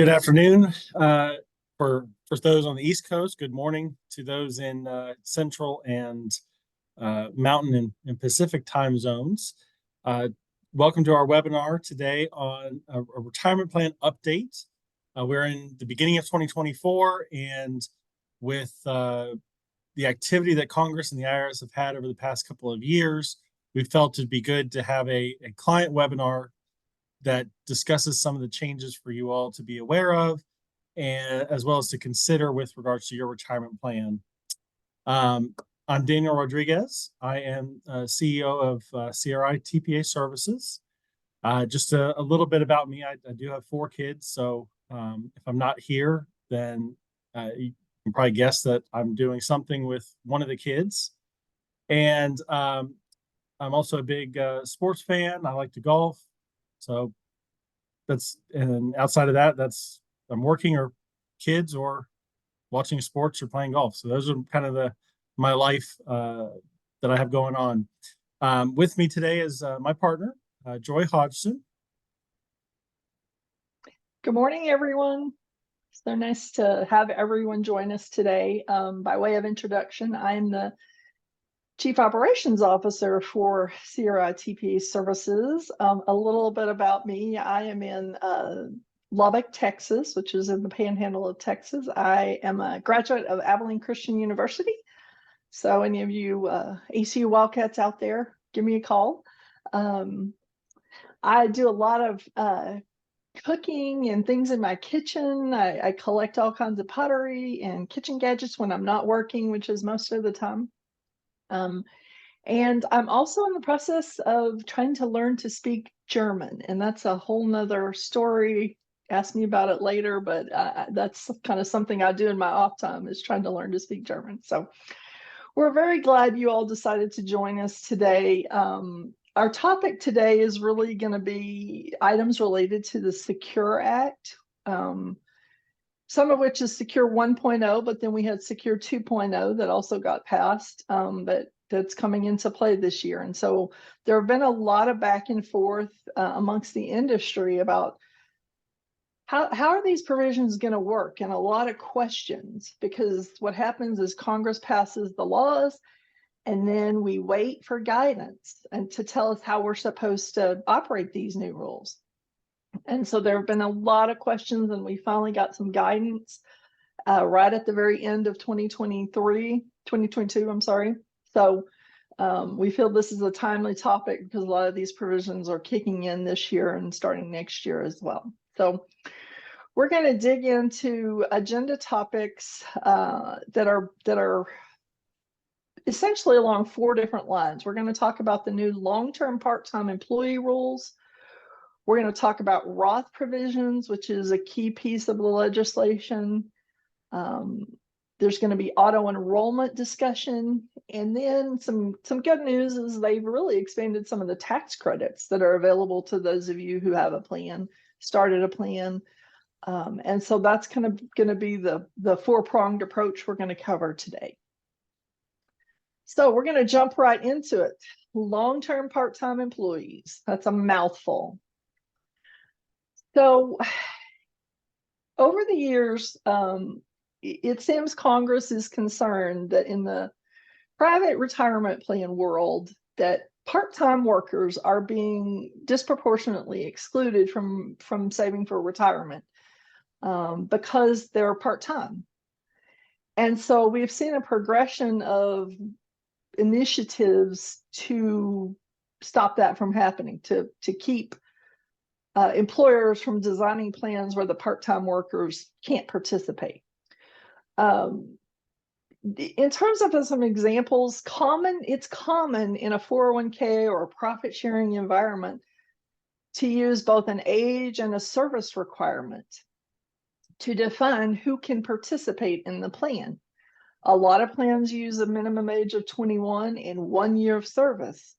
Good afternoon for those on the East Coast. Good morning to those in Central and Mountain and Pacific time zones. Welcome to our webinar today on a retirement plan update. We're in the beginning of 2024, and with the activity that Congress and the IRS have had over the past couple of years, we felt it'd be good to have a client webinar that discusses some of the changes for you all to be aware of, and as well as to consider with regards to your retirement plan. I'm Daniel Rodriguez. I am CEO of CRI TPA Services. Just a little bit about me. I do have 4 kids, so if I'm not here, then you can probably guess that I'm doing something with one of the kids. And I'm also a big sports fan. I like to golf. So and outside of that, I'm working or kids or watching sports or playing golf. So those are kind of my life that I have going on. With me today is my partner, Joy Hodgson. Good morning, everyone. So nice to have everyone join us today. By way of introduction, I'm the Chief Operations Officer for CRI TPA Services. A little bit about me. I am in Lubbock, Texas, which is in the panhandle of Texas. I am a graduate of Abilene Christian University. So any of you ACU Wildcats out there, give me a call. I do a lot of cooking and things in my kitchen. I collect all kinds of pottery and kitchen gadgets when I'm not working, which is most of the time. And I'm also in the process of trying to learn to speak German, and that's a whole nother story. Ask me about it later, but that's kind of something I do in my off time, is trying to learn to speak German. So we're very glad you all decided to join us today. Our topic today is really going to be items related to the Secure Act, some of which is Secure 1.0, but then we had Secure 2.0 that also got passed, that's coming into play this year. And so there have been a lot of back and forth amongst the industry about how are these provisions going to work, and a lot of questions, because what happens is Congress passes the laws, and then we wait for guidance and to tell us how we're supposed to operate these new rules. And so there have been a lot of questions, and we finally got some guidance right at the very end of 2022, I'm sorry. So we feel this is a timely topic because a lot of these provisions are kicking in this year and starting next year as well. So we're going to dig into agenda topics that are essentially along 4 different lines. We're going to talk about the new long-term part-time employee rules. We're going to talk about Roth provisions, which is a key piece of the legislation. There's going to be auto enrollment discussion, and then some good news is they've really expanded some of the tax credits that are available to those of you who have a plan, started a plan. And so that's kind of going to be the 4-pronged approach we're going to cover today. So we're going to jump right into it. Long-term part-time employees. That's a mouthful. So over the years, it seems Congress is concerned that in the private retirement plan world, that part-time workers are being disproportionately excluded from saving for retirement because they're part-time. And so we've seen a progression of initiatives to stop that from happening, to keep employers from designing plans where the part-time workers can't participate. In terms of some examples, it's common in a 401k or a profit sharing environment to use both an age and a service requirement to define who can participate in the plan. A lot of plans use a minimum age of 21 and 1 year of service.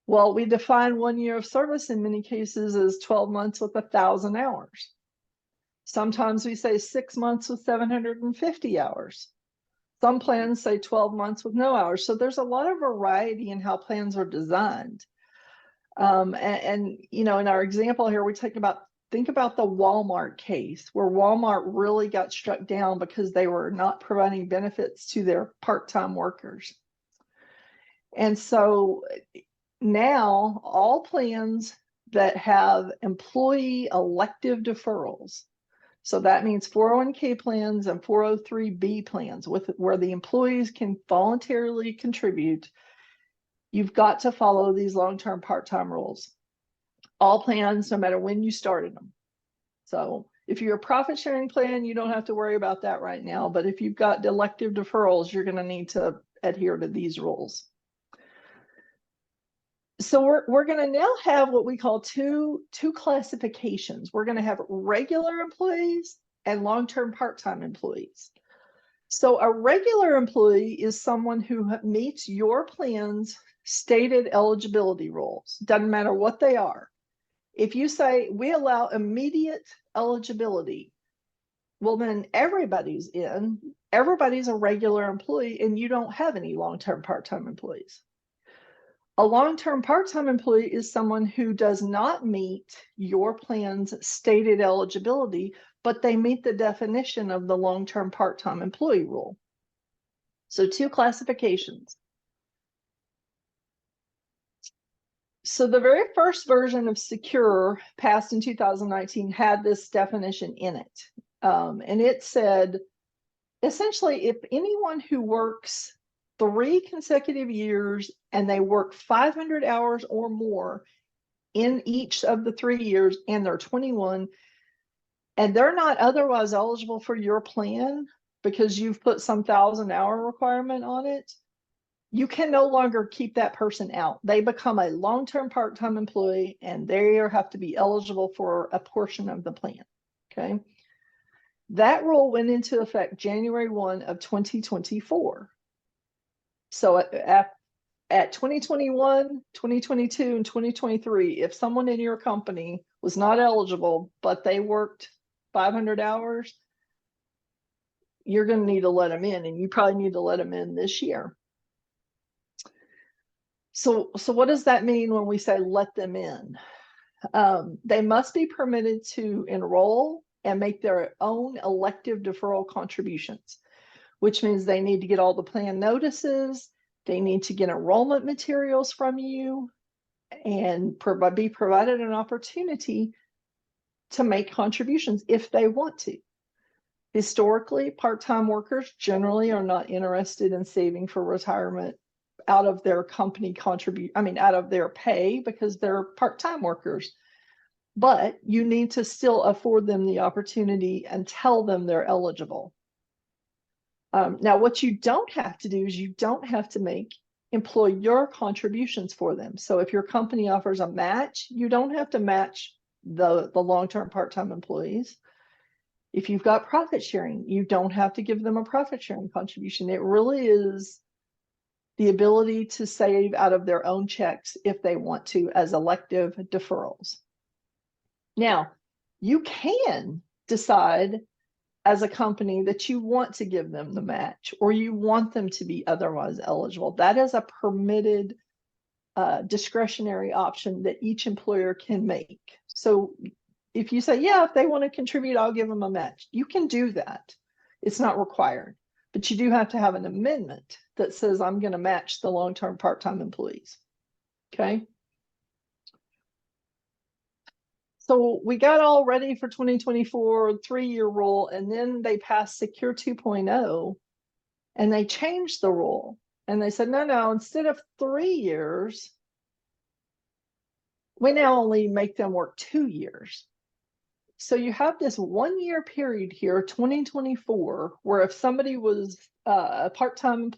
Well, we define 1 year of service in many cases as 12 months with 1,000 hours. Sometimes we say 6 months with 750 hours. Some plans say 12 months with no hours. So there's a lot of variety in how plans are designed. And you know, in our example here, we talk about think about the Walmart case where Walmart really got struck down because they were not providing benefits to their part-time workers. And so now all plans that have employee elective deferrals, so that means 401k plans and 403b plans where the employees can voluntarily contribute, you've got to follow these long-term part-time rules. All plans, no matter when you started them. So if you're a profit sharing plan, you don't have to worry about that right now. But if you've got elective deferrals, you're going to need to adhere to these rules. So we're going to now have what we call two classifications. We're going to have regular employees and long-term part-time employees. So a regular employee is someone who meets your plan's stated eligibility rules. Doesn't matter what they are. If you say we allow immediate eligibility, well, then everybody's in. Everybody's a regular employee, and you don't have any long-term part-time employees. A long-term part-time employee is someone who does not meet your plan's stated eligibility, but they meet the definition of the long-term part-time employee rule. So two classifications. So the very first version of Secure, passed in 2019, had this definition in it. And it said, essentially, if anyone who works 3 consecutive years and they work 500 hours or more in each of the 3 years and they're 21, and they're not otherwise eligible for your plan because you've put some 1,000-hour requirement on it, you can no longer keep that person out. They become a long-term part-time employee and they have to be eligible for a portion of the plan, okay? That rule went into effect January 1 of 2024. So at 2021, 2022, and 2023, if someone in your company was not eligible, but they worked 500 hours, you're going to need to let them in, and you probably need to let them in this year. So what does that mean when we say let them in? They must be permitted to enroll and make their own elective deferral contributions, which means they need to get all the plan notices, they need to get enrollment materials from you, and be provided an opportunity to make contributions if they want to. Historically, part-time workers generally are not interested in saving for retirement out of their company out of their pay, because they're part-time workers. But you need to still afford them the opportunity and tell them they're eligible. Now, what you don't have to do is you don't have to make employer contributions for them. So if your company offers a match, you don't have to match the long-term part-time employees. If you've got profit sharing, you don't have to give them a profit sharing contribution. It really is the ability to save out of their own checks if they want to as elective deferrals. Now, you can decide as a company that you want to give them the match or you want them to be otherwise eligible. That is a permitted discretionary option that each employer can make. So if you say, yeah, if they want to contribute, I'll give them a match, you can do that. It's not required, but you do have to have an amendment that says I'm going to match the long-term part-time employees. Okay. So we got all ready for 2024, 3-year rule, and then they passed Secure 2.0 and they changed the rule. And they said, no, instead of 3 years, we now only make them work 2 years. So you have this 1-year period here, 2024, where if somebody was a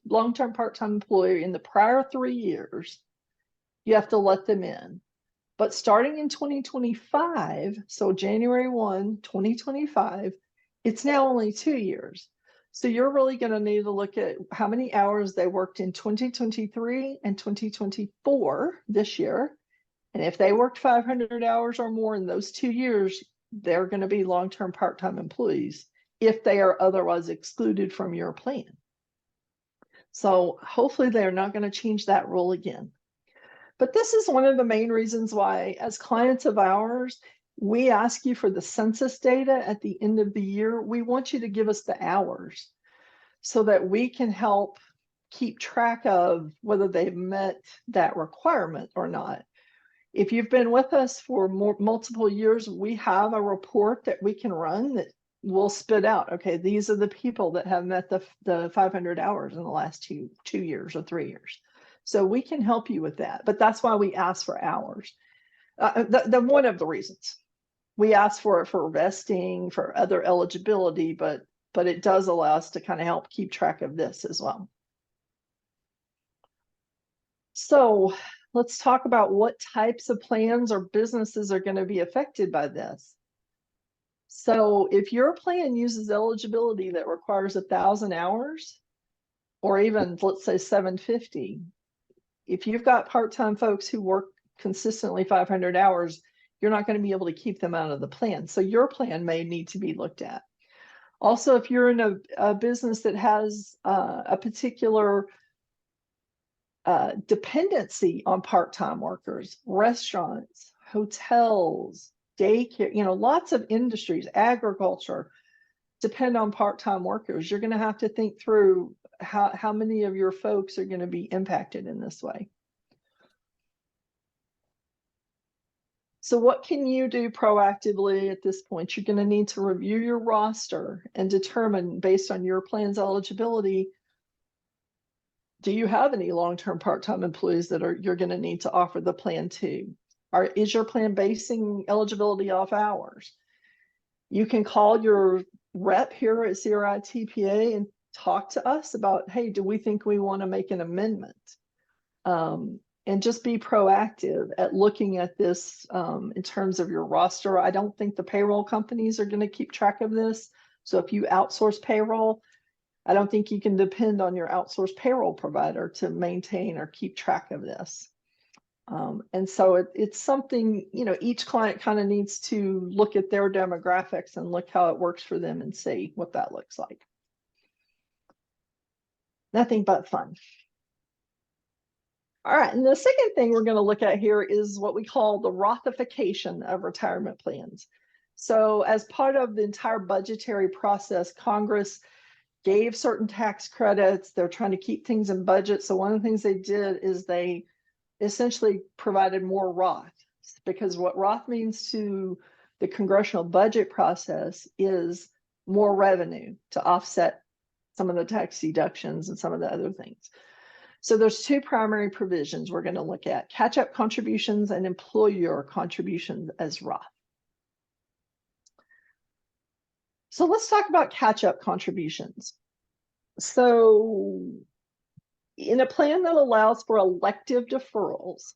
long-term part-time employee in the prior 3 years, you have to let them in. But starting in 2025, so January 1, 2025, it's now only 2 years. So you're really going to need to look at how many hours they worked in 2023 and 2024 this year. And if they worked 500 hours or more in those 2 years, they're going to be long-term part-time employees if they are otherwise excluded from your plan. So hopefully they're not going to change that rule again. But this is one of the main reasons why, as clients of ours, We ask you for the census data at the end of the year. We want you to give us the hours so that we can help keep track of whether they've met that requirement or not. If you've been with us for multiple years, we have a report that we can run that will spit out, okay, these are the people that have met the 500 hours in the last two years or 3 years. So we can help you with that, but that's why we ask for hours. The one of the reasons we ask for it for vesting, for other eligibility, but it does allow us to kind of help keep track of this as well. So let's talk about what types of plans or businesses are going to be affected by this. So if your plan uses eligibility that requires 1,000 hours, or even let's say 750, if you've got part-time folks who work consistently 500 hours, you're not going to be able to keep them out of the plan. So your plan may need to be looked at. Also, if you're in a business that has a particular dependency on part-time workers, restaurants, hotels, daycare, lots of industries, agriculture depend on part-time workers. You're going to have to think through how many of your folks are going to be impacted in this way. So what can you do proactively at this point? You're going to need to review your roster and determine, based on your plan's eligibility, do you have any long-term part-time employees that you're going to need to offer the plan to? Is your plan basing eligibility off hours? You can call your rep here at CRI TPA and talk to us about, hey, do we think we want to make an amendment? And just be proactive at looking at this in terms of your roster. I don't think the payroll companies are going to keep track of this. So if you outsource payroll, I don't think you can depend on your outsourced payroll provider to maintain or keep track of this. And so it's something, each client kind of needs to look at their demographics and look how it works for them and see what that looks like. Nothing but fun. All right, and the second thing we're going to look at here is what we call the Rothification of retirement plans. So as part of the entire budgetary process, Congress gave certain tax credits. They're trying to keep things in budget. So one of the things they did is they essentially provided more Roth, because what Roth means to the congressional budget process is more revenue to offset some of the tax deductions and some of the other things. So there's two primary provisions we're going to look at: catch-up contributions and employer contributions as Roth. So let's talk about catch-up contributions. So in a plan that allows for elective deferrals,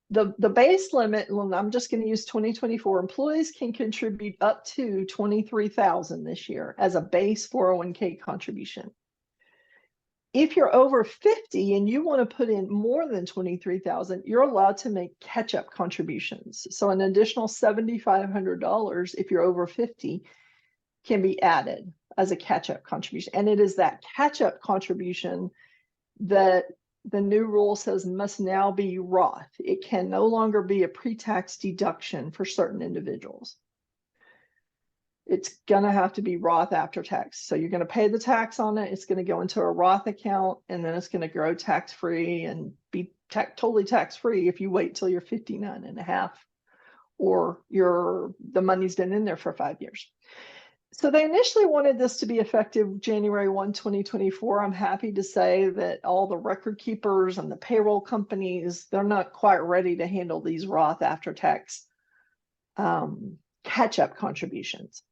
the base limit, well, I'm just going to use 2024, employees can contribute up to $23,000 this year as a base 401k contribution. If you're over 50 and you want to put in more than 23,000, you're allowed to make catch-up contributions. So an additional $7,500 if you're over 50 can be added as a catch-up contribution. And it is that catch-up contribution that the new rule says must now be Roth. It can no longer be a pre-tax deduction for certain individuals. It's going to have to be Roth after tax. So you're going to pay the tax on it. It's going to go into a Roth account, and then it's going to grow tax-free and be totally tax-free if you wait till you're 59 and a half, or the money's been in there for 5 years. So they initially wanted this to be effective January 1, 2024. I'm happy to say that all the record keepers and the payroll companies, they're not quite ready to handle these Roth after-tax catch-up contributions.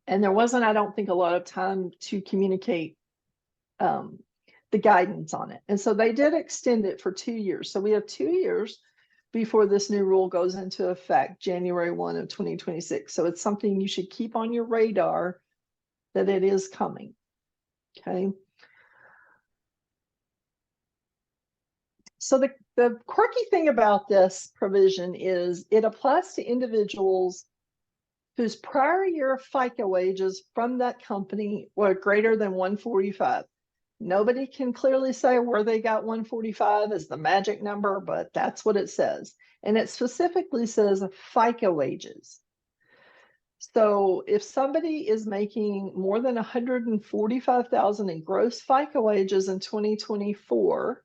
And there wasn't, I don't think, a lot of time to communicate the guidance on it. And so they did extend it for 2 years. So we have 2 years before this new rule goes into effect, January 1 of 2026. So it's something you should keep on your radar that it is coming. Okay. So the quirky thing about this provision is it applies to individuals whose prior year FICA wages from that company were greater than 145. Nobody can clearly say where they got 145 as the magic number, but that's what it says. And it specifically says FICA wages. So if somebody is making more than 145,000 in gross FICA wages in 2024,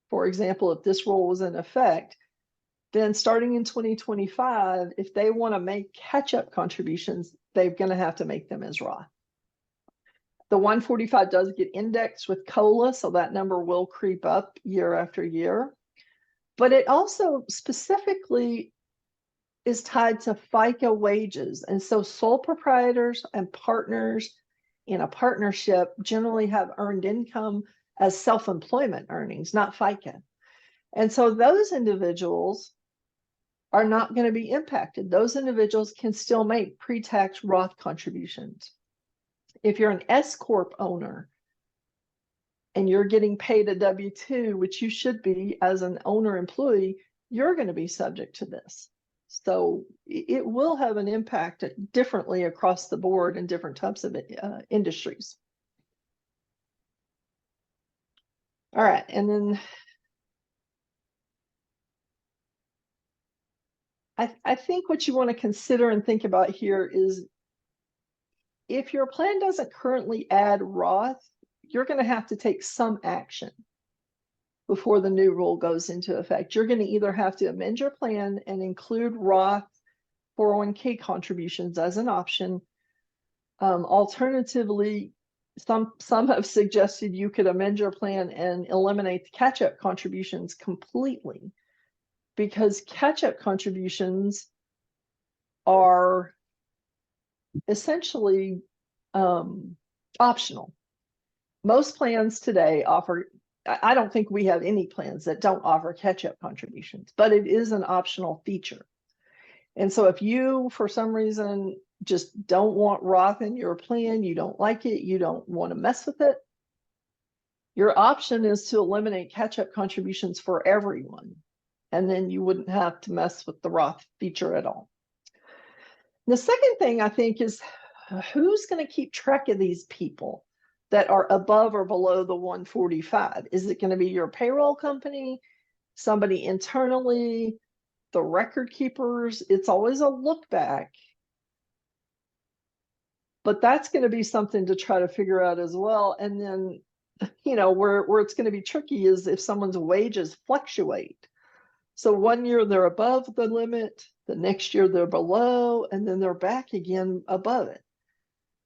for example, if this rule was in effect, then starting in 2025, if they want to make catch-up contributions, they're going to have to make them as Roth. The 145 does get indexed with COLA, so that number will creep up year after year. But it also specifically is tied to FICA wages. And so sole proprietors and partners in a partnership generally have earned income as self-employment earnings, not FICA. And so those individuals are not going to be impacted. Those individuals can still make pre-tax Roth contributions. If you're an S Corp owner and you're getting paid a W-2, which you should be as an owner employee, you're going to be subject to this. So it will have an impact differently across the board in different types of industries. All right, and then I think what you want to consider and think about here is if your plan doesn't currently add Roth, you're going to have to take some action before the new rule goes into effect. You're going to either have to amend your plan and include Roth 401k contributions as an option. Alternatively, some have suggested you could amend your plan and eliminate the catch-up contributions completely, because catch-up contributions are essentially optional. Most plans today offer, I don't think we have any plans that don't offer catch-up contributions, but it is an optional feature. And so if you, for some reason, just don't want Roth in your plan, you don't like it, you don't want to mess with it, your option is to eliminate catch-up contributions for everyone. And then you wouldn't have to mess with the Roth feature at all. The second thing I think is who's going to keep track of these people that are above or below the 145? Is it going to be your payroll company, somebody internally, the record keepers? It's always a look back. But that's going to be something to try to figure out as well. And then, you know, where it's going to be tricky is if someone's wages fluctuate. So one year they're above the limit, the next year they're below, and then they're back again above it.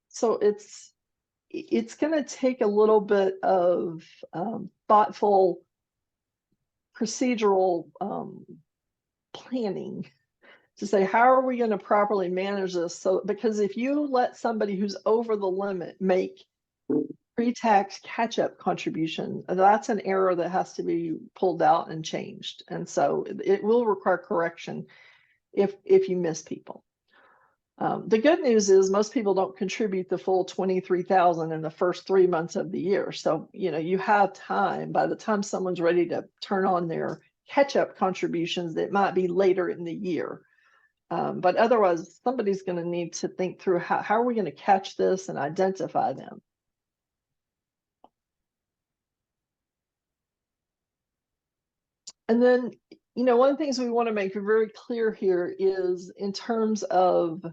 So it's going to take a little bit of thoughtful procedural planning to say, how are we going to properly manage this? So, because if you let somebody who's over the limit make pre-tax catch-up contribution, that's an error that has to be pulled out and changed. And so it will require correction if you miss people. The good news is most people don't contribute the full 23,000 in the first 3 months of the year. So, you know, you have time. By the time someone's ready to turn on their catch-up contributions, it might be later in the year. But otherwise, somebody's going to need to think through how are we going to catch this and identify them. And then, you know, one of the things we want to make very clear here is in terms of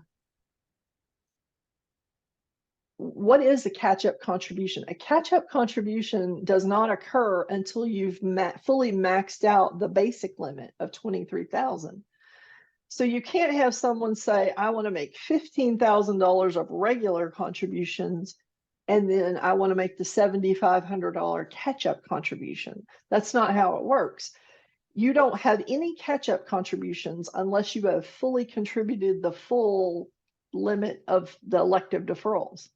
what is a catch-up contribution? A catch-up contribution does not occur until you've fully maxed out the basic limit of 23,000. So you can't have someone say, I want to make $15,000 of regular contributions, and then I want to make the $7,500 catch-up contribution. That's not how it works. You don't have any catch-up contributions unless you have fully contributed the full limit of the elective deferrals.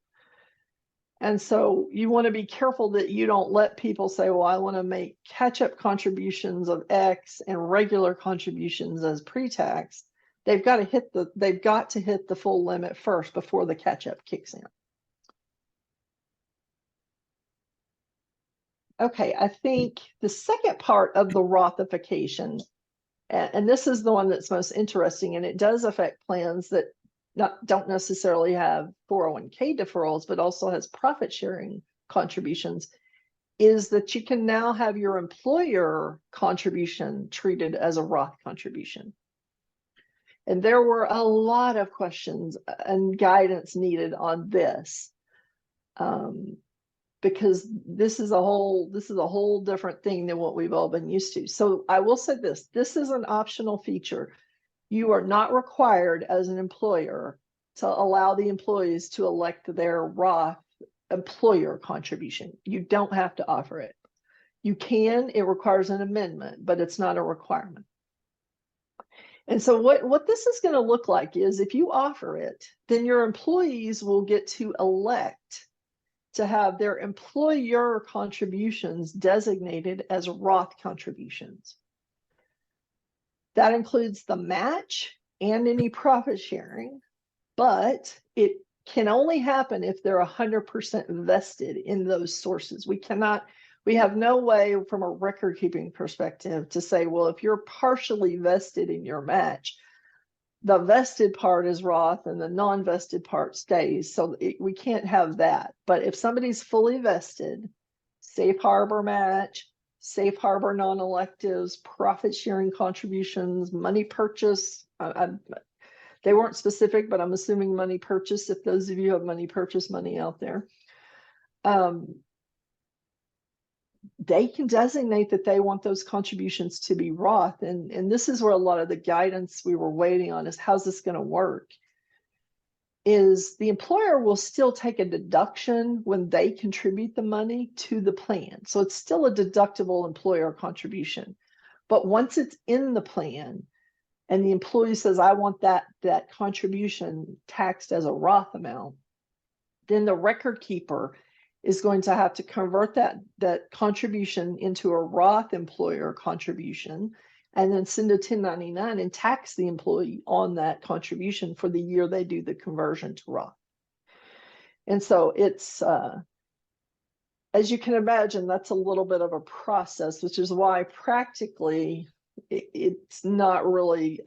And so you want to be careful that you don't let people say, well, I want to make catch-up contributions of X and regular contributions as pre-tax. They've got to hit the full limit first before the catch-up kicks in. Okay, I think the second part of the Rothification, and this is the one that's most interesting, and it does affect plans that don't necessarily have 401k deferrals, but also has profit sharing contributions, is that you can now have your employer contribution treated as a Roth contribution. And there were a lot of questions and guidance needed on this, because this is a whole different thing than what we've all been used to. So I will say this is an optional feature. You are not required as an employer to allow the employees to elect their Roth employer contribution. You don't have to offer it. You can, it requires an amendment, but it's not a requirement. And so what this is going to look like is if you offer it, then your employees will get to elect to have their employer contributions designated as Roth contributions. That includes the match and any profit sharing, but it can only happen if they're 100% vested in those sources. We have no way from a record keeping perspective to say, well, if you're partially vested in your match, the vested part is Roth and the non-vested part stays. So we can't have that. But if somebody's fully vested, safe harbor match, safe harbor non-electives, profit sharing contributions, money purchase, they weren't specific, but I'm assuming money purchase, if those of you have money purchase money out there. They can designate that they want those contributions to be Roth. And this is where a lot of the guidance we were waiting on is how's this going to work? Is the employer will still take a deduction when they contribute the money to the plan. So it's still a deductible employer contribution. But once it's in the plan and the employee says, I want that contribution taxed as a Roth amount, then the record keeper is going to have to convert that contribution into a Roth employer contribution and then send a 1099 and tax the employee on that contribution for the year they do the conversion to Roth. And so it's, as you can imagine, that's a little bit of a process, which is why practically it's not really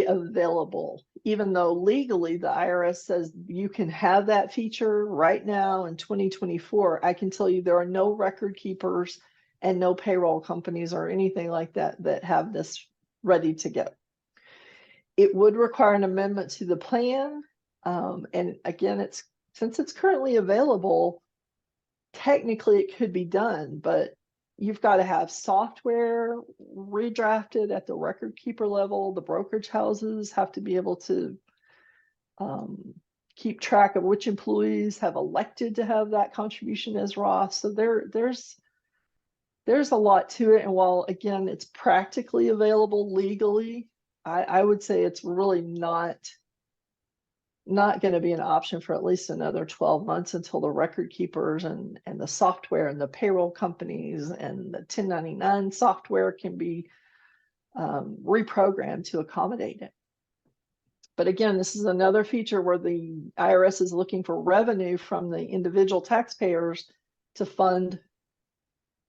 available, even though legally the IRS says you can have that feature right now in 2024. I can tell you there are no record keepers and no payroll companies or anything like that that have this ready to go. It would require an amendment to the plan. And again, since it's currently available, technically it could be done, but you've got to have software redrafted at the record keeper level. The brokerage houses have to be able to keep track of which employees have elected to have that contribution as Roth. So there's a lot to it. And while, again, it's practically available legally, I would say it's really not going to be an option for at least another 12 months until the record keepers and the software and the payroll companies and the 1099 software can be reprogrammed to accommodate it. But again, this is another feature where the IRS is looking for revenue from the individual taxpayers to fund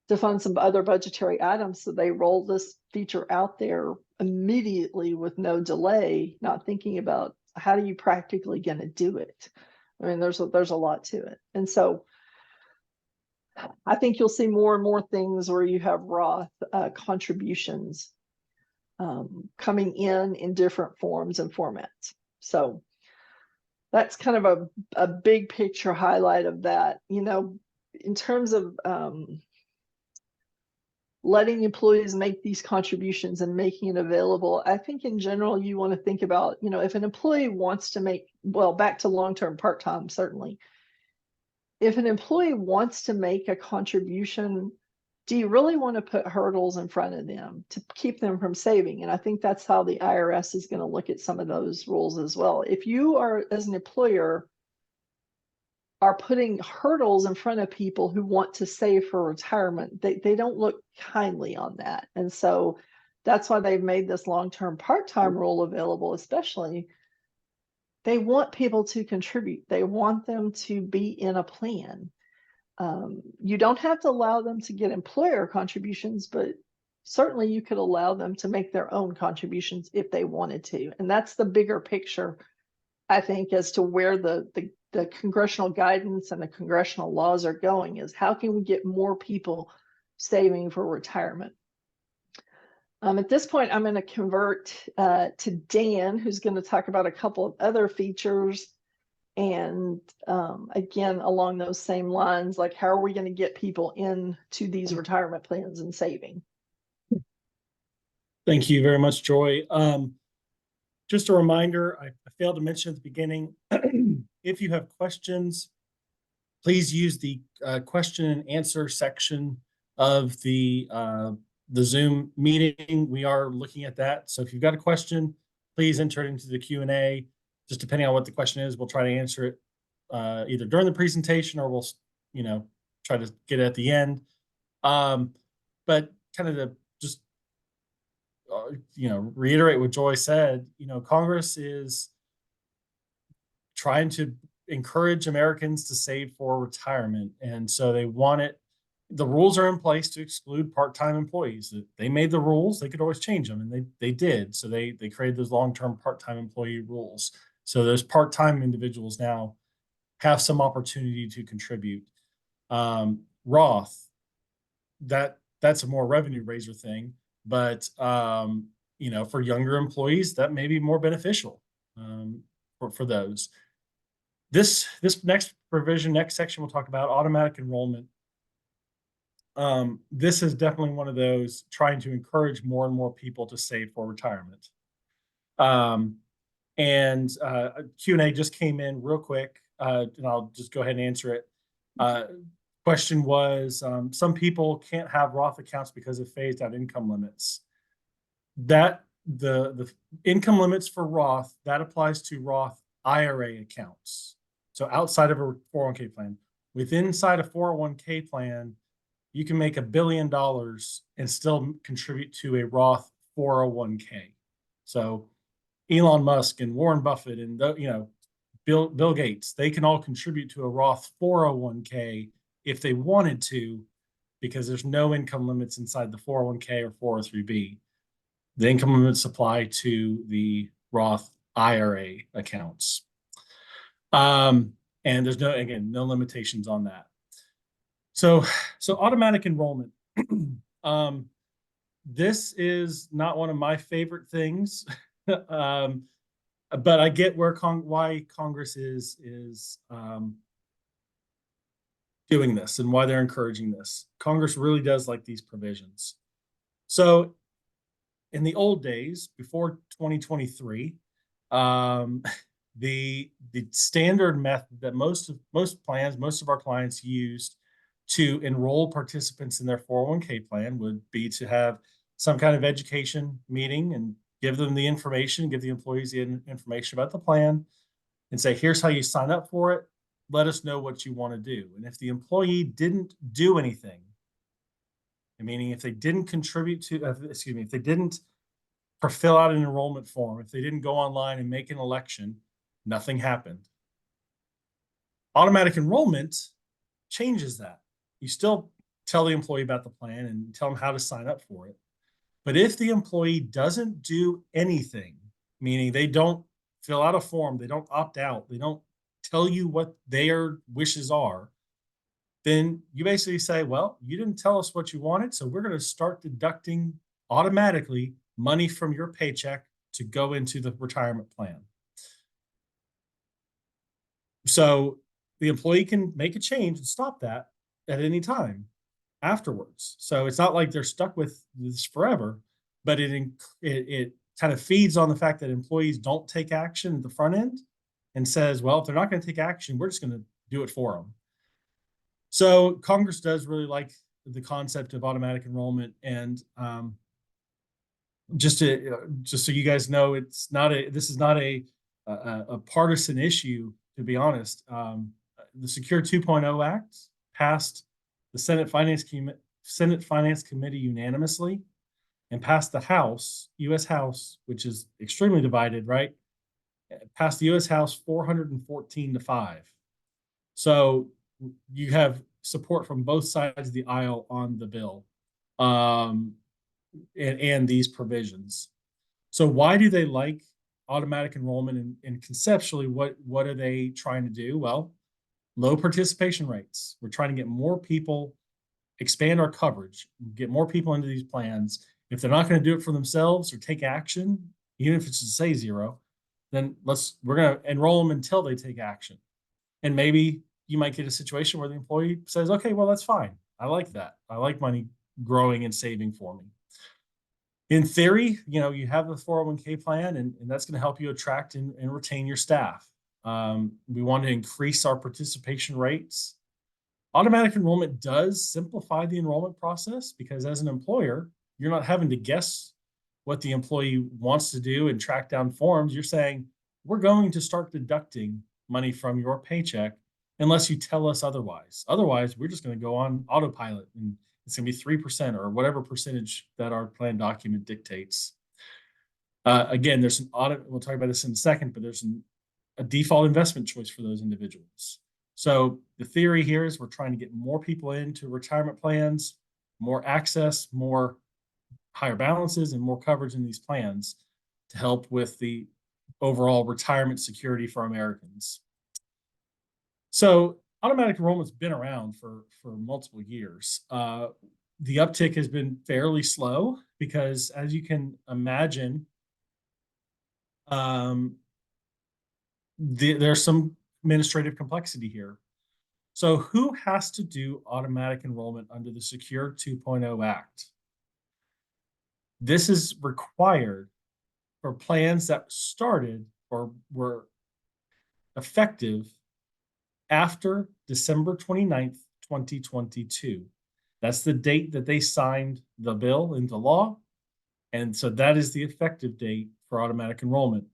some other budgetary items. So they roll this feature out there immediately with no delay, not thinking about how are you practically going to do it. I mean, there's a lot to it. And so I think you'll see more and more things where you have Roth contributions coming in different forms and formats. So that's kind of a big picture highlight of that. You know, in terms of letting employees make these contributions and making it available, I think in general, you want to think about, you know, if an employee wants to make, well, back to long-term part-time, certainly. If an employee wants to make a contribution, do you really want to put hurdles in front of them to keep them from saving? And I think that's how the IRS is going to look at some of those rules as well. If you are, as an employer, are putting hurdles in front of people who want to save for retirement, they don't look kindly on that. And so that's why they've made this long-term part-time rule available, especially. They want people to contribute. They want them to be in a plan. You don't have to allow them to get employer contributions, but certainly you could allow them to make their own contributions if they wanted to. And that's the bigger picture I think, as to where the congressional guidance and the congressional laws are going, is how can we get more people saving for retirement? At this point, I'm going to convert to Dan, who's going to talk about a couple of other features. And again, along those same lines, like how are we going to get people into these retirement plans and saving? Thank you very much, Joy. Just a reminder, I failed to mention at the beginning, if you have questions, please use the question and answer section of the Zoom meeting. We are looking at that. So if you've got a question, please enter it into the Q&A. Just depending on what the question is, we'll try to answer it either during the presentation or we'll, try to get it at the end. But kind of to just, reiterate what Joy said, Congress is trying to encourage Americans to save for retirement. And so they want it. The rules are in place to exclude part-time employees. They made the rules. They could always change them, and they did. So they created those long-term part-time employee rules. So those part-time individuals now have some opportunity to contribute. Roth, that's a more revenue raiser thing, but for younger employees, that may be more beneficial for those. This next provision, next section, we'll talk about automatic enrollment. This is definitely one of those trying to encourage more and more people to save for retirement. Q&A just came in real quick, and I'll just go ahead and answer it. Question was, some people can't have Roth accounts because of phased out income limits. That the income limits for Roth, that applies to Roth IRA accounts. So outside of a 401k plan, inside a 401k plan, you can make $1 billion and still contribute to a Roth 401k. So Elon Musk and Warren Buffett and Bill Gates, they can all contribute to a Roth 401k if they wanted to, because there's no income limits inside the 401k or 403b. The income limits apply to the Roth IRA accounts. And there's no limitations on that. So automatic enrollment. This is not one of my favorite things, but I get why Congress is doing this and why they're encouraging this. Congress really does like these provisions. So in the old days, before 2023, the standard method that most of our clients used to enroll participants in their 401k plan would be to have some kind of education meeting and give them the information, give the employees the information about the plan, and say, here's how you sign up for it. Let us know what you want to do. And if the employee didn't do anything, meaning if they didn't contribute to, if they didn't fill out an enrollment form, if they didn't go online and make an election, nothing happened. Automatic enrollment changes that. You still tell the employee about the plan and tell them how to sign up for it. But if the employee doesn't do anything, meaning they don't fill out a form, they don't opt out, they don't tell you what their wishes are, then you basically say, well, you didn't tell us what you wanted, so we're going to start deducting automatically money from your paycheck to go into the retirement plan. So the employee can make a change and stop that at any time afterwards. So it's not like they're stuck with this forever, but it kind of feeds on the fact that employees don't take action at the front end and says, well, if they're not going to take action, we're just going to do it for them. So Congress does really like the concept of automatic enrollment. And just so you guys know, this is not a partisan issue, to be honest. The Secure 2.0 Act passed the Senate Finance Committee unanimously and passed the House, U.S. House, which is extremely divided, right? Passed the U.S. House 414-5. So you have support from both sides of the aisle on the bill and these provisions. So why do they like automatic enrollment and conceptually, what are they trying to do? Well, low participation rates. We're trying to get more people, expand our coverage, get more people into these plans. If they're not going to do it for themselves or take action, even if it's to say zero, then we're going to enroll them until they take action. And maybe you might get a situation where the employee says, okay, well, that's fine. I like that. I like money growing and saving for me. In theory, you have the 401k plan, and that's going to help you attract and retain your staff. We want to increase our participation rates. Automatic enrollment does simplify the enrollment process because as an employer, you're not having to guess what the employee wants to do and track down forms. You're saying, we're going to start deducting money from your paycheck unless you tell us otherwise. Otherwise, we're just going to go on autopilot and it's going to be 3% or whatever percentage that our plan document dictates. Again, there's an audit. We'll talk about this in a second, but there's a default investment choice for those individuals. So the theory here is we're trying to get more people into retirement plans, more access, more higher balances, and more coverage in these plans to help with the overall retirement security for Americans. So automatic enrollment's been around for multiple years. The uptick has been fairly slow because, as you can imagine, there's some administrative complexity here. So who has to do automatic enrollment under the Secure 2.0 Act? This is required for plans that started or were effective after December 29th, 2022. That's the date that they signed the bill into law. And so that is the effective date for automatic enrollment.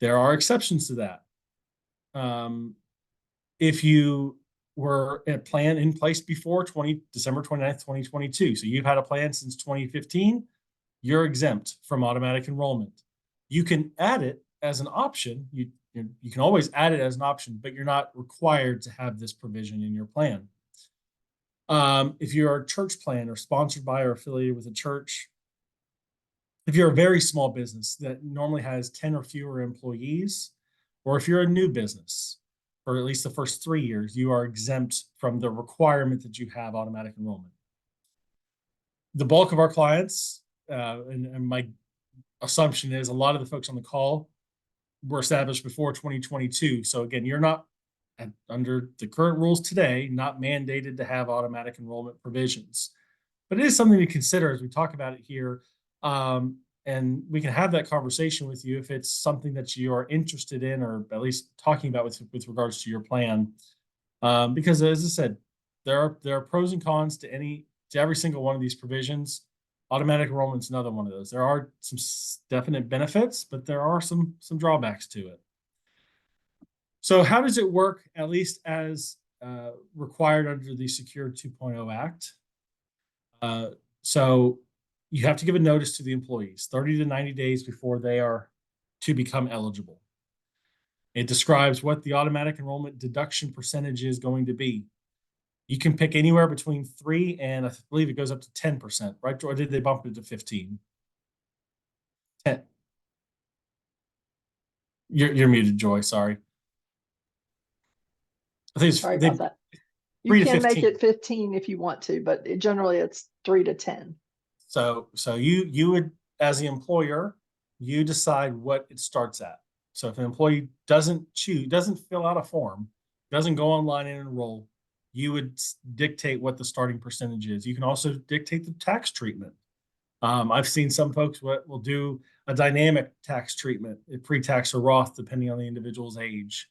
There are exceptions to that. If you were in a plan in place before December 29th, 2022, so you've had a plan since 2015, you're exempt from automatic enrollment. You can add it as an option. You can always add it as an option, but you're not required to have this provision in your plan. If you're a church plan or sponsored by or affiliated with a church, if you're a very small business that normally has 10 or fewer employees, or if you're a new business for at least the first 3 years, you are exempt from the requirement that you have automatic enrollment. The bulk of our clients, and my assumption is a lot of the folks on the call were established before 2022. So again, you're not, under the current rules today, not mandated to have automatic enrollment provisions. But it is something to consider as we talk about it here. And we can have that conversation with you if it's something that you are interested in, or at least talking about with regards to your plan. Because as I said, there are pros and cons to every single one of these provisions. Automatic enrollment is another one of those. There are some definite benefits, but there are some drawbacks to it. So how does it work, at least as required under the Secure 2.0 Act? So you have to give a notice to the employees 30 to 90 days before they are to become eligible. It describes what the automatic enrollment deduction percentage is going to be. You can pick anywhere between 3 and I believe it goes up to 10%, right? Or did they bump it to 15? 10. You're muted, Joy. Sorry. I think it's Sorry about that. You 3 to can 15. make it 15 if you want to, but generally it's 3 to 10. So you would, as the employer, you decide what it starts at. So if an employee doesn't fill out a form, doesn't go online and enroll, you would dictate what the starting percentage is. You can also dictate the tax treatment. I've seen some folks will do a dynamic tax treatment, pre-tax or Roth, depending on the individual's age.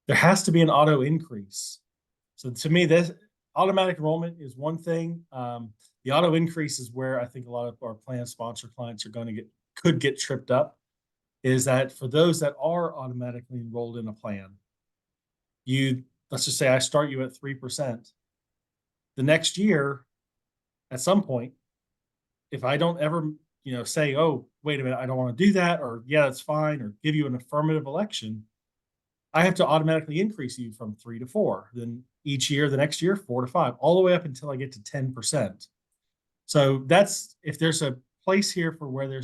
There has to be an auto increase. So to me, this automatic enrollment is one thing. The auto increase is where I think a lot of our plan sponsor clients could get tripped up, is that for those that are automatically enrolled in a plan, let's just say I start you at 3%. The next year, at some point, if I don't ever, say, oh, wait a minute, I don't want to do that, or yeah, that's fine, or give you an affirmative election, I have to automatically increase you from 3 to 4. Then each year, the next year, 4 to 5, all the way up until I get to 10%. So that's, if there's a place here for where there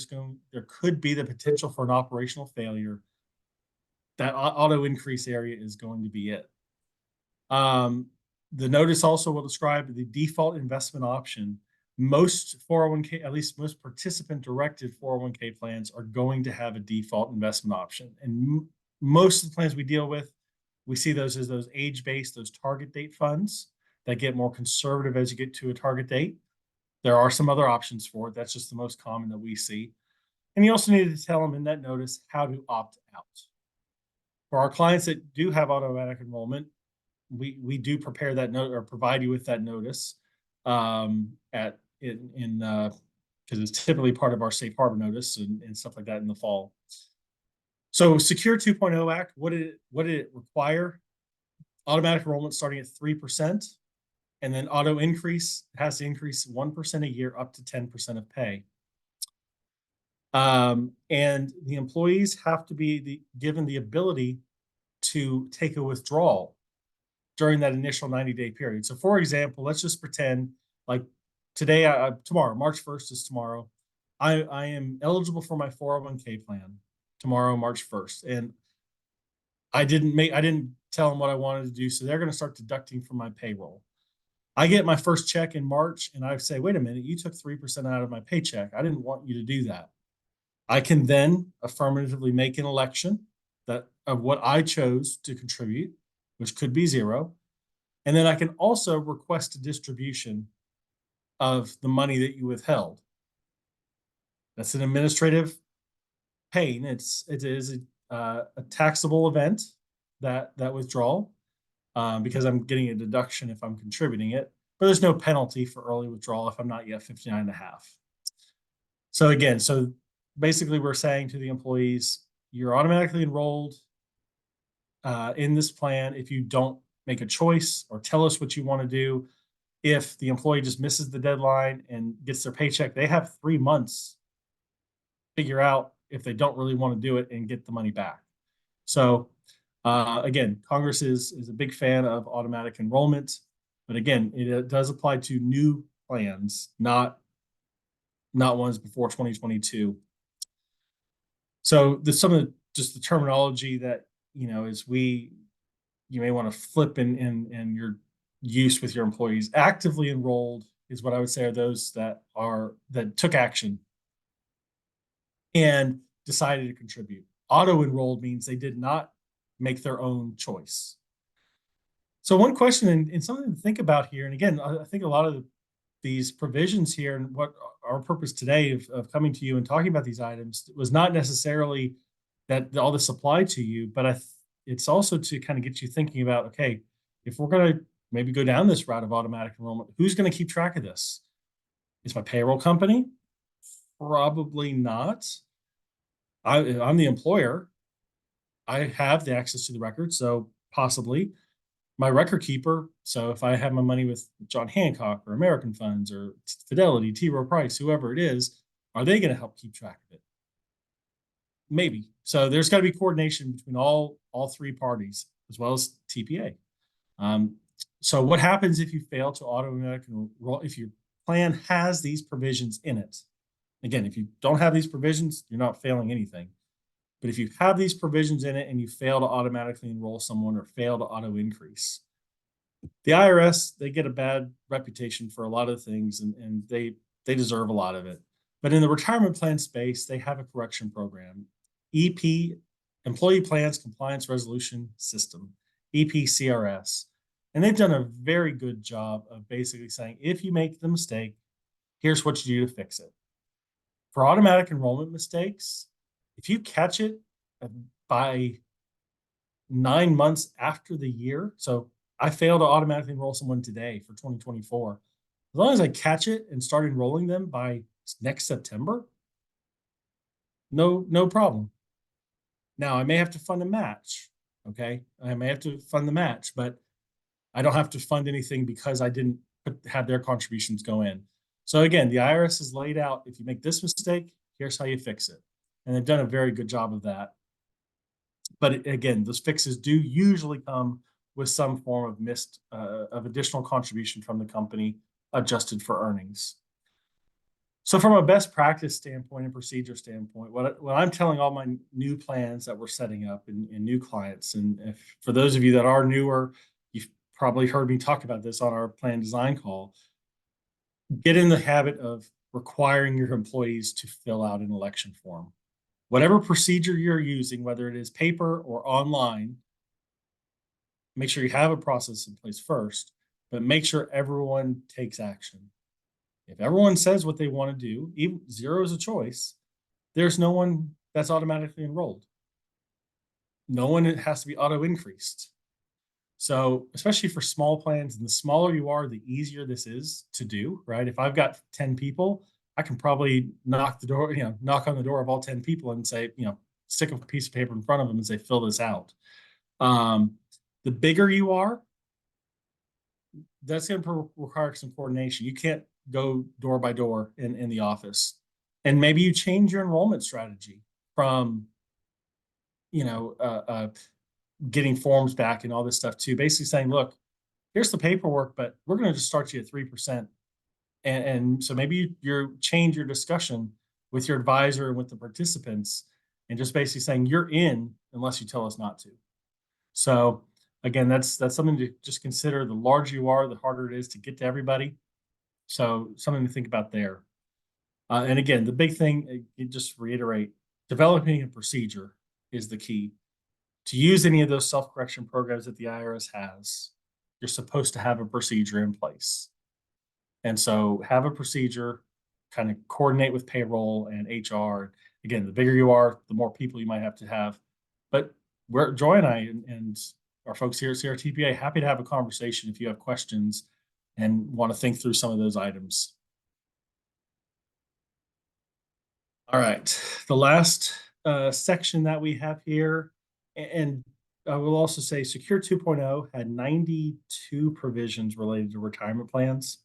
could be the potential for an operational failure. That auto increase area is going to be it. The notice also will describe the default investment option. Most 401k, at least most participant directed 401k plans are going to have a default investment option. And most of the plans we deal with, we see those as those age-based, those target date funds that get more conservative as you get to a target date. There are some other options for it. That's just the most common that we see. And you also need to tell them in that notice how to opt out. For our clients that do have automatic enrollment, we do prepare that note or provide you with that notice because it's typically part of our safe harbor notice and stuff like that in the fall. So Secure 2.0 Act, what did it require? Automatic enrollment starting at 3%, and then auto increase has to increase 1% a year up to 10% of pay. And the employees have to be given the ability to take a withdrawal during that initial 90-day period. So for example, let's just pretend like tomorrow, March 1st is tomorrow. I am eligible for my 401k plan tomorrow, March 1st. And I didn't tell them what I wanted to do. So they're going to start deducting from my payroll. I get my first check in March and I say, wait a minute, you took 3% out of my paycheck. I didn't want you to do that. I can then affirmatively make an election of what I chose to contribute, which could be 0. And then I can also request a distribution of the money that you withheld. That's an administrative pain. It is a taxable event, that withdrawal, because I'm getting a deduction if I'm contributing it, but there's no penalty for early withdrawal if I'm not yet 59.5. So again, basically we're saying to the employees, you're automatically enrolled in this plan if you don't make a choice or tell us what you want to do. If the employee just misses the deadline and gets their paycheck, they have 3 months to figure out if they don't really want to do it and get the money back. So again, Congress is a big fan of automatic enrollment, but again, it does apply to new plans, not ones before 2022. So there's some of just the terminology that, is you may want to flip in your use with your employees. Actively enrolled is what I would say are those that took action and decided to contribute. Auto enrolled means they did not make their own choice. So one question and something to think about here, and again, I think a lot of these provisions here and what our purpose today of coming to you and talking about these items was not necessarily that all this applied to you, but it's also to kind of get you thinking about, okay, if we're going to maybe go down this route of automatic enrollment, who's going to keep track of this? Is my payroll company? Probably not. I'm the employer. I have the access to the record, so possibly. My record keeper, so if I have my money with John Hancock or American Funds or Fidelity, T. Rowe Price, whoever it is, are they going to help keep track of it? Maybe. So there's got to be coordination between all 3 parties as well as TPA. So what happens if you fail to automatic enroll? If your plan has these provisions in it? Again, if you don't have these provisions, you're not failing anything. But if you have these provisions in it and you fail to automatically enroll someone or fail to auto increase, the IRS, they get a bad reputation for a lot of things, and they deserve a lot of it. But in the retirement plan space, they have a correction program, EP, Employee Plans Compliance Resolution System, EPCRS. And they've done a very good job of basically saying, if you make the mistake, here's what you do to fix it. For automatic enrollment mistakes, if you catch it by 9 months after the year, so I fail to automatically enroll someone today for 2024, as long as I catch it and start enrolling them by next September, no problem. Now, I may have to fund a match, okay? I may have to fund the match, but I don't have to fund anything because I didn't have their contributions go in. So again, the IRS has laid out, if you make this mistake, here's how you fix it. And they've done a very good job of that. But again, those fixes do usually come with some form of additional contribution from the company adjusted for earnings. So from a best practice standpoint and procedure standpoint, what I'm telling all my new plans that we're setting up and new clients, and if, for those of you that are newer, you've probably heard me talk about this on our plan design call, get in the habit of requiring your employees to fill out an election form. Whatever procedure you're using, whether it is paper or online, make sure you have a process in place first, but make sure everyone takes action. If everyone says what they want to do, even zero is a choice, there's no one that's automatically enrolled. No one has to be auto increased. So, especially for small plans, and the smaller you are, the easier this is to do, right? If I've got 10 people, I can probably knock on the door of all 10 people and say, stick a piece of paper in front of them and say, fill this out. Um, the bigger you are, that's going to require some coordination. You can't go door by door in the office. And maybe you change your enrollment strategy from, you know, uh, uh, getting forms back and all this stuff too. Basically saying, look, here's the paperwork, but we're going to just start you at 3%. And so maybe you change your discussion with your advisor and with the participants and just basically saying you're in unless you tell us not to. So again, that's something to just consider. The larger you are, the harder it is to get to everybody. So something to think about there. And again, the big thing, just reiterate, developing a procedure is the key. To use any of those self-correction programs that the IRS has, you're supposed to have a procedure in place. And so have a procedure, kind of coordinate with payroll and HR. Again, the bigger you are, the more people you might have to have. But Joy and I and our folks here at CRTPA happy to have a conversation if you have questions and want to think through some of those items. All right, the last section that we have here, and I will also say Secure 2.0 had 92 provisions related to retirement plans.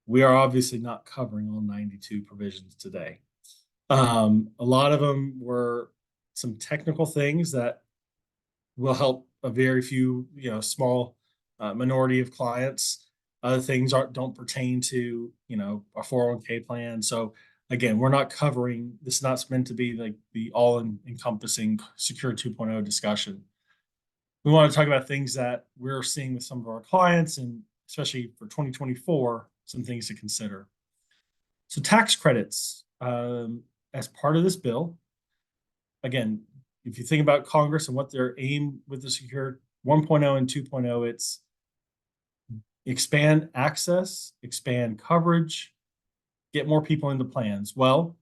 We are obviously not covering all 92 provisions today. A lot of them were some technical things that will help a very few, small minority of clients. Other things don't pertain to, a 401k plan. So again, we're not covering, this is not meant to be like the all-encompassing Secure 2.0 discussion. We want to talk about things that we're seeing with some of our clients, and especially for 2024, some things to consider. So tax credits, as part of this bill, again, if you think about Congress and what their aim with the Secure 1.0 and 2.0, it's expand access, expand coverage, get more people into plans. Well,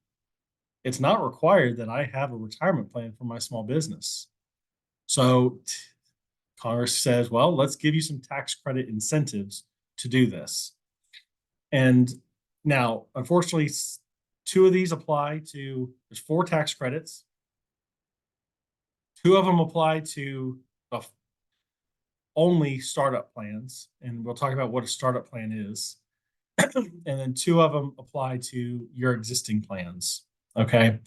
it's not required that I have a retirement plan for my small business. So Congress says, well, let's give you some tax credit incentives to do this. And now, unfortunately, two of these apply to, there's 4 tax credits. 2 of them apply to only startup plans, and we'll talk about what a startup plan is. And then 2 of them apply to your existing plans. Okay.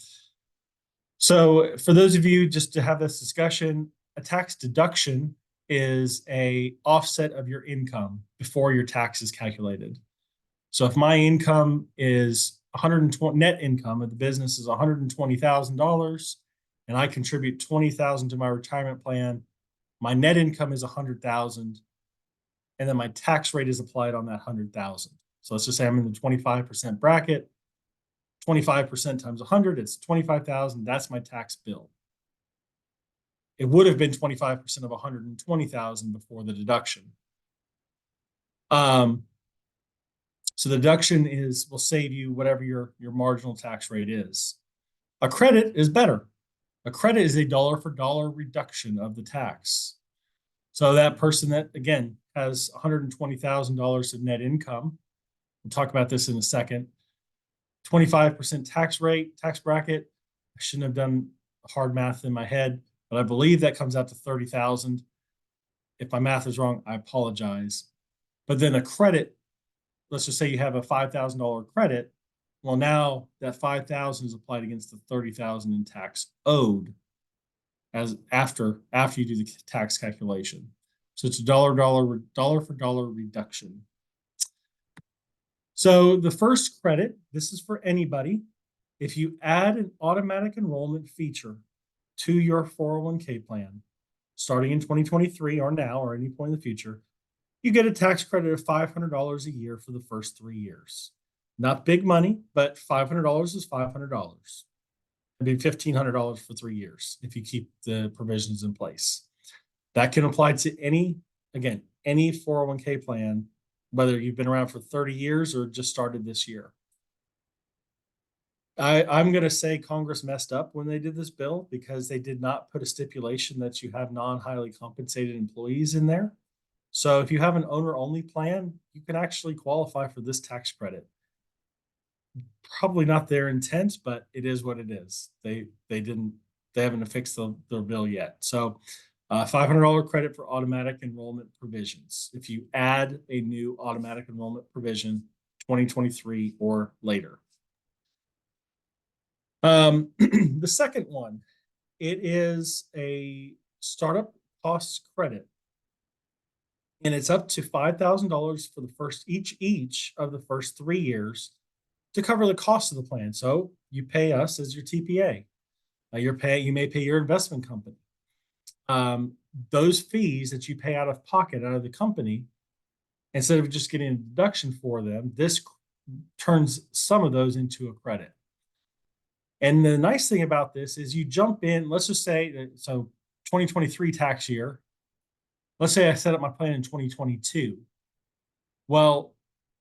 So for those of you, just to have this discussion, a tax deduction is a offset of your income before your tax is calculated. So if my income is 120, net income of the business is $120,000, and I contribute 20,000 to my retirement plan, my net income is 100,000, and then my tax rate is applied on that 100,000. So let's just say I'm in the 25% bracket. 25% times 100, it's 25,000. That's my tax bill. It would have been 25% of 120,000 before the deduction. So the deduction will save you whatever your marginal tax rate is. A credit is better. A credit is a dollar for dollar reduction of the tax. So that person that, again, has $120,000 of net income, we'll talk about this in a second, 25% tax bracket. I shouldn't have done hard math in my head, but I believe that comes out to 30,000. If my math is wrong, I apologize. But then a credit, let's just say you have a $5,000 credit. Well, now that 5,000 is applied against the 30,000 in tax owed as after you do the tax calculation. So it's a dollar for dollar reduction. So the first credit, this is for anybody. If you add an automatic enrollment feature to your 401k plan, starting in 2023 or now or any point in the future, you get a tax credit of $500 a year for the first 3 years. Not big money, but $500 is $500. It'd be $1,500 for 3 years if you keep the provisions in place. That can apply to again, any 401k plan, whether you've been around for 30 years or just started this year. I'm going to say Congress messed up when they did this bill because they did not put a stipulation that you have non-highly compensated employees in there. So if you have an owner-only plan, you can actually qualify for this tax credit. Probably not their intent, but it is what it is. They haven't fixed their bill yet. So $500 credit for automatic enrollment provisions if you add a new automatic enrollment provision 2023 or later. The second one, it is a startup costs credit, and it's up to $5,000 for the first each of the first 3 years to cover the cost of the plan. So you pay us as your TPA. You may pay your investment company. Those fees that you pay out of pocket out of the company, instead of just getting a deduction for them, this turns some of those into a credit. And the nice thing about this is you jump in, let's just say, so 2023 tax year, let's say I set up my plan in 2022. Well,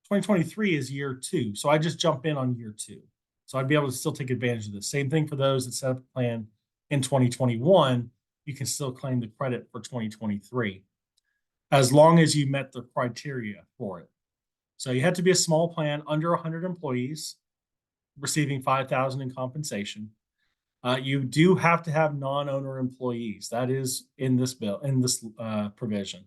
2023 is year 2. So I just jump in on year 2. So I'd be able to still take advantage of this. Same thing for those that set up a plan in 2021, you can still claim the credit for 2023, as long as you met the criteria for it. So you had to be a small plan under 100 employees, receiving $5,000 in compensation. You do have to have non-owner employees. That is in this bill, in this provision.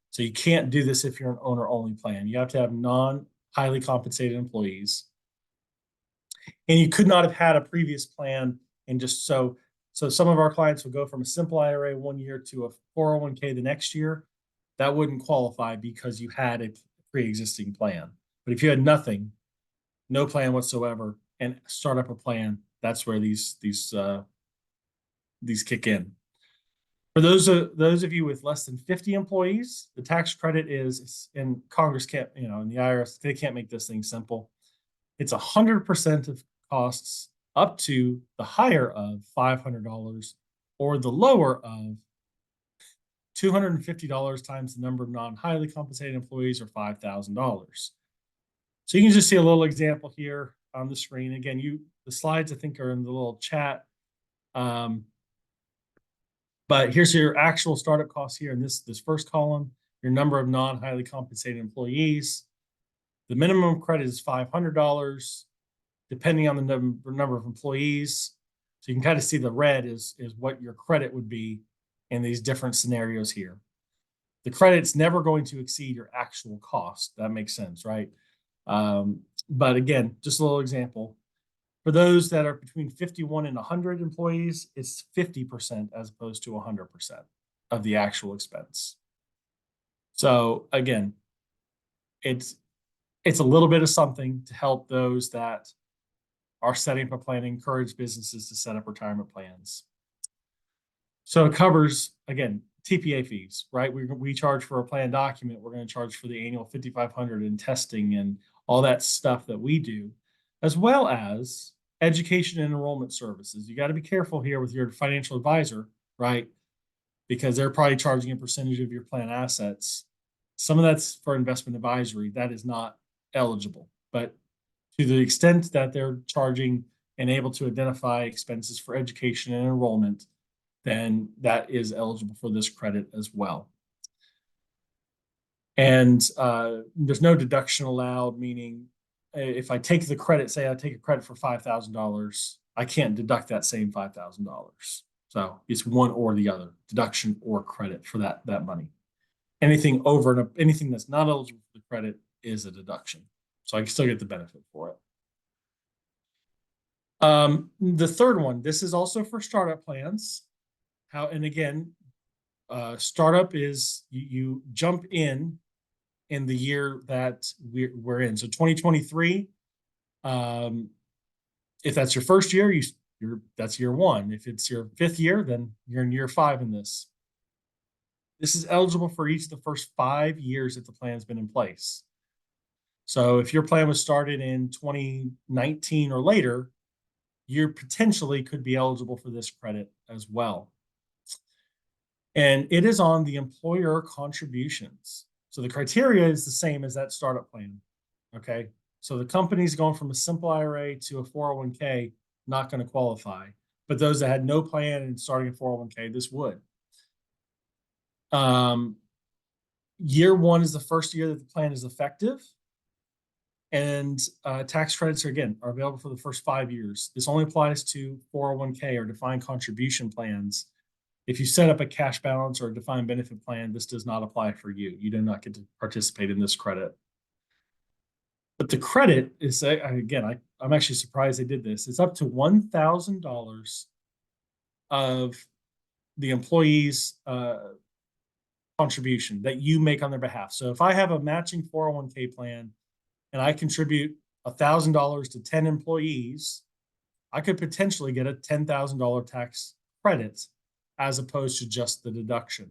So you can't do this if you're an owner-only plan. You have to have non-highly compensated employees. And you could not have had a previous plan and just so some of our clients would go from a simple IRA 1 year to a 401k the next year. That wouldn't qualify because you had a pre-existing plan. But if you had nothing, no plan whatsoever, and start up a plan, that's where these kick in. For those of you with less than 50 employees, the tax credit is, and Congress can't, and the IRS, they can't make this thing simple. It's 100% of costs up to the higher of $500 or the lower of $250 times the number of non-highly compensated employees, or $5,000. So you can just see a little example here on the screen. Again, the slides I think are in the little chat. But here's your actual startup costs here in this first column, your number of non-highly compensated employees. The minimum credit is $500, depending on the number of employees. So you can kind of see the red is what your credit would be in these different scenarios here. The credit's never going to exceed your actual cost. That makes sense, right? But again, just a little example. For those that are between 51 and 100 employees, it's 50% as opposed to 100% of the actual expense. So again, it's a little bit of something to help those that are setting up a plan, encourage businesses to set up retirement plans. So it covers, again, TPA fees, right? We charge for a plan document. We're going to charge for the annual $5,500 in testing and all that stuff that we do, as well as education and enrollment services. You got to be careful here with your financial advisor, right? Because they're probably charging a percentage of your plan assets. Some of that's for investment advisory. That is not eligible. But to the extent that they're charging and able to identify expenses for education and enrollment, then that is eligible for this credit as well. And there's no deduction allowed, meaning if I take the credit, say I take a credit for $5,000, I can't deduct that same $5,000. So it's one or the other, deduction or credit for that money. Anything over and anything that's not eligible for the credit is a deduction. So I can still get the benefit for it. The third one, this is also for startup plans. And again, startup is you jump in in the year that we're in. So 2023, if that's your first year, that's year one. If it's your fifth year, then you're in year 5 in this. This is eligible for each of the first 5 years that the plan's been in place. So if your plan was started in 2019 or later, you potentially could be eligible for this credit as well. And it is on the employer contributions. So the criteria is the same as that startup plan. Okay. So the company's going from a simple IRA to a 401k, not going to qualify. But those that had no plan and starting a 401k, this would. Year one is the first year that the plan is effective. And tax credits are available for the first 5 years. This only applies to 401k or defined contribution plans. If you set up a cash balance or a defined benefit plan, this does not apply for you. You do not get to participate in this credit. But the credit is, again, I'm actually surprised they did this. It's up to $1,000 of the employee's contribution that you make on their behalf. So if I have a matching 401k plan and I contribute $1,000 to 10 employees, I could potentially get a $10,000 tax credit as opposed to just the deduction.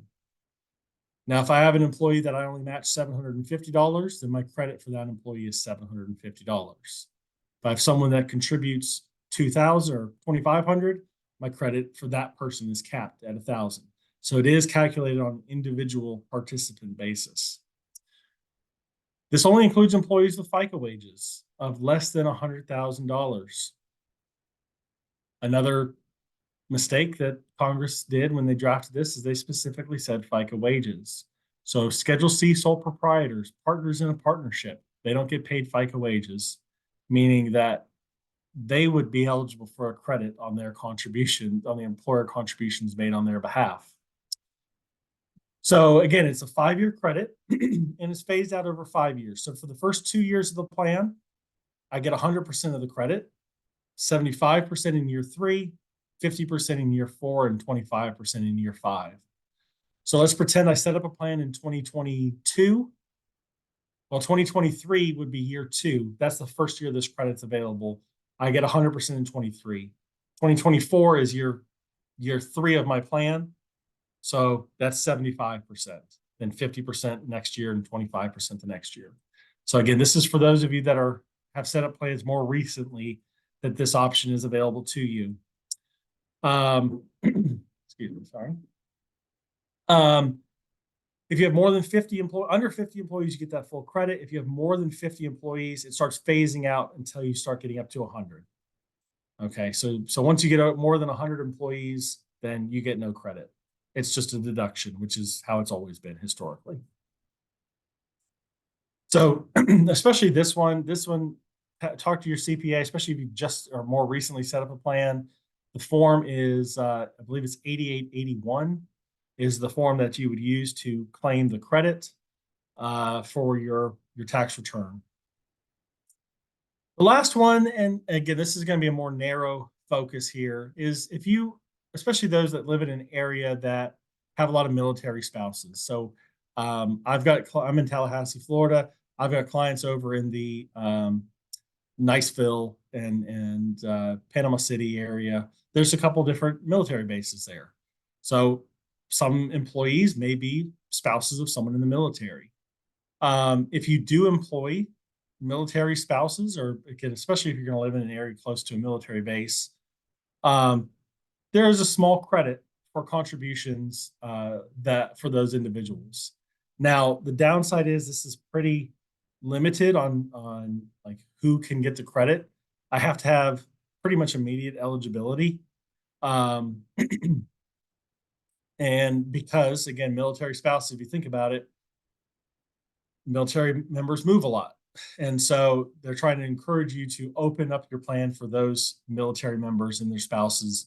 Now, if I have an employee that I only match $750, then my credit for that employee is $750. If I have someone that contributes $2,000 or $2,500, my credit for that person is capped at $1,000. So it is calculated on an individual participant basis. This only includes employees with FICA wages of less than $100,000. Another mistake that Congress did when they drafted this is they specifically said FICA wages. So Schedule C sole proprietors, partners in a partnership, they don't get paid FICA wages, meaning that they would be eligible for a credit on their contribution, on the employer contributions made on their behalf. So again, it's a 5-year credit and it's phased out over 5 years. So for the first 2 years of the plan, I get 100% of the credit, 75% in year 3, 50% in year 4, and 25% in year 5. So let's pretend I set up a plan in 2022. Well, 2023 would be year 2. That's the first year this credit's available. I get 100% in 23. 2024 is year 3 of my plan. So that's 75%, then 50% next year and 25% the next year. So again, this is for those of you that have set up plans more recently that this option is available to you. Excuse me, sorry. If you have more than 50 employees, under 50 employees, you get that full credit. If you have more than 50 employees, it starts phasing out until you start getting up to 100. Okay, so once you get more than 100 employees, then you get no credit. It's just a deduction, which is how it's always been historically. So especially this one, talk to your CPA, especially if you just or more recently set up a plan. The form is, I believe it's 8881 is the form that you would use to claim the credit for your tax return. The last one, and again, this is going to be a more narrow focus here, is if you, especially those that live in an area that have a lot of military spouses. So I'm in Tallahassee, Florida. I've got clients over in the Niceville and Panama City area. There's a couple different military bases there. So some employees may be spouses of someone in the military. If you do employ military spouses, or again, especially if you're going to live in an area close to a military base, there is a small credit for contributions for those individuals. Now, the downside is this is pretty limited on like who can get the credit. I have to have pretty much immediate eligibility. And because, again, military spouses, if you think about it, military members move a lot. And so they're trying to encourage you to open up your plan for those military members and their spouses.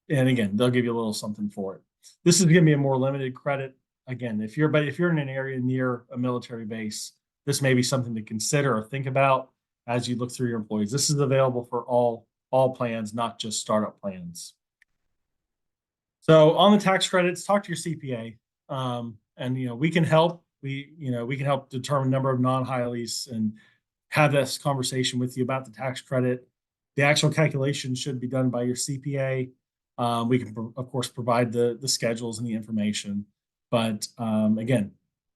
And again, they'll give you a little something for it. This is going to be a more limited credit. Again, if you're in an area near a military base, this may be something to consider or think about as you look through your employees. This is available for all plans, not just startup plans. So on the tax credits, talk to your CPA. And we can help we can help determine number of non-highlies and have this conversation with you about the tax credit. The actual calculation should be done by your CPA. We can, of course, provide the schedules and the information. But again,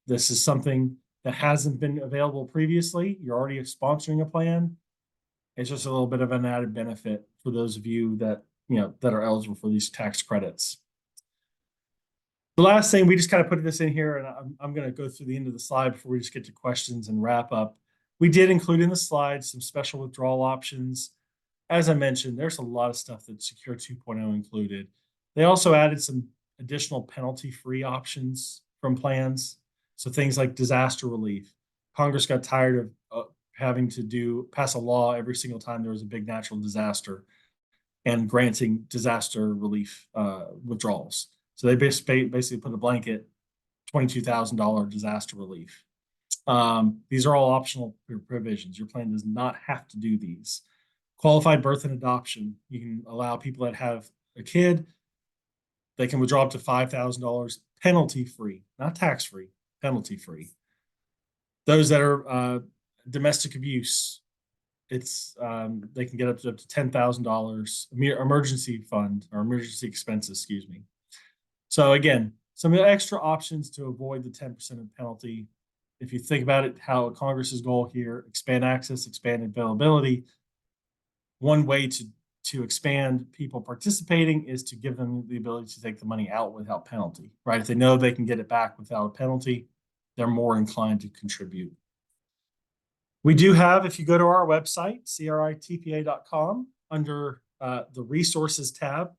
this is something that hasn't been available previously. You're already sponsoring a plan. It's just a little bit of an added benefit for those of you that that are eligible for these tax credits. The last thing, we just kind of put this in here, and I'm going to go through the end of the slide before we just get to questions and wrap up. We did include in the slides some special withdrawal options. As I mentioned, there's a lot of stuff that Secure 2.0 included. They also added some additional penalty-free options from plans. So things like disaster relief. Congress got tired of having to pass a law every single time there was a big natural disaster and granting disaster relief withdrawals. So they basically put a blanket $22,000 disaster relief. These are all optional provisions. Your plan does not have to do these. Qualified birth and adoption. You can allow people that have a kid, they can withdraw up to $5,000 penalty-free, not tax-free, penalty-free. Those that are domestic abuse, they can get up to $10,000 emergency fund or emergency expenses, excuse me. So again, some extra options to avoid the 10% of penalty. If you think about it, how Congress's goal here, expand access, expand availability. One way to expand people participating is to give them the ability to take the money out without penalty, right? If they know they can get it back without a penalty, they're more inclined to contribute. We do have, if you go to our website, critpa.com, under the resources tab,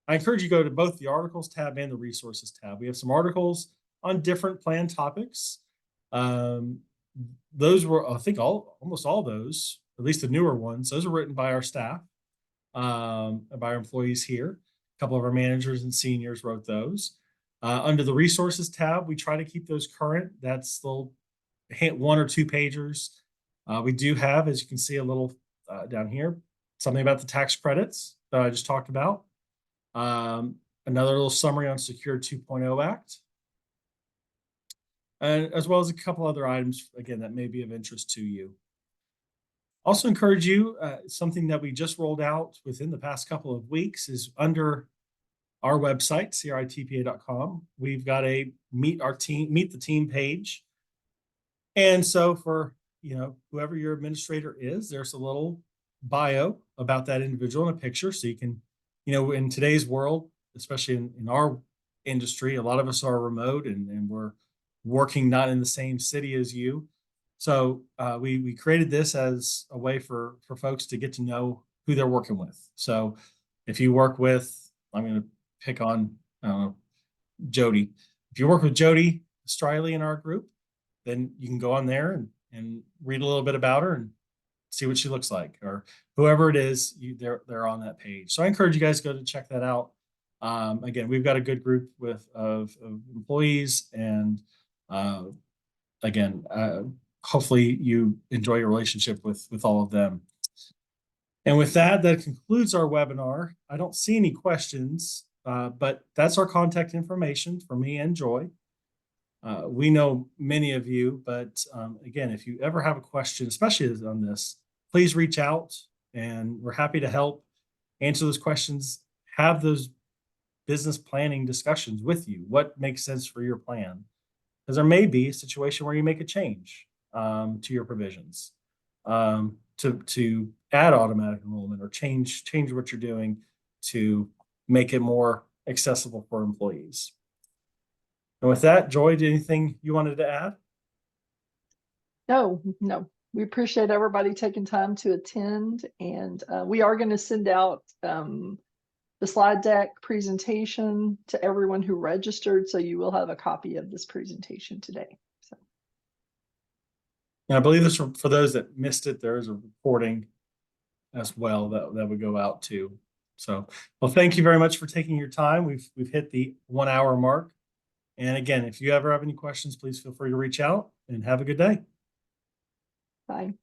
I encourage you to go to both the articles tab and the resources tab. We have some articles on different plan topics. Those were, I think, almost all those, at least the newer ones, those are written by our staff, by our employees here. A couple of our managers and seniors wrote those. Under the resources tab, we try to keep those current. That's little 1 or 2 pagers. We do have, as you can see, a little down here, something about the tax credits that I just talked about. Another little summary on Secure 2.0 Act, and as well as a couple other items, again, that may be of interest to you. Also encourage you, something that we just rolled out within the past couple of weeks is under our website, critpa.com. We've got a meet the team page. And so for, whoever your administrator is, there's a little bio about that individual in a picture. So you can, in today's world, especially in our industry, a lot of us are remote and we're working not in the same city as you. So we created this as a way for folks to get to know who they're working with. So if you work with, I'm going to pick on Jody. If you work with Jody Striley in our group, then you can go on there and read a little bit about her and see what she looks like, or whoever it is, they're on that page. So I encourage you guys to go to check that out. Again, we've got a good group of employees, and again, hopefully you enjoy your relationship with all of them. And with that concludes our webinar. I don't see any questions, but that's our contact information for me and Joy. We know many of you, but again, if you ever have a question, especially on this, please reach out, and we're happy to help answer those questions, have those business planning discussions with you. What makes sense for your plan? Because there may be a situation where you make a change to your provisions, to add automatic enrollment, or change what you're doing to make it more accessible for employees. And with that, Joy, anything you wanted to add? No. We appreciate everybody taking time to attend, and we are going to send out the slide deck presentation to everyone who registered, so you will have a copy of this presentation today. So. And I believe this, for those that missed it, there is a recording as well that would go out too. So, well, thank you very much for taking your time. We've hit the 1 hour mark. And again, if you ever have any questions, please feel free to reach out, and have a good day. Bye.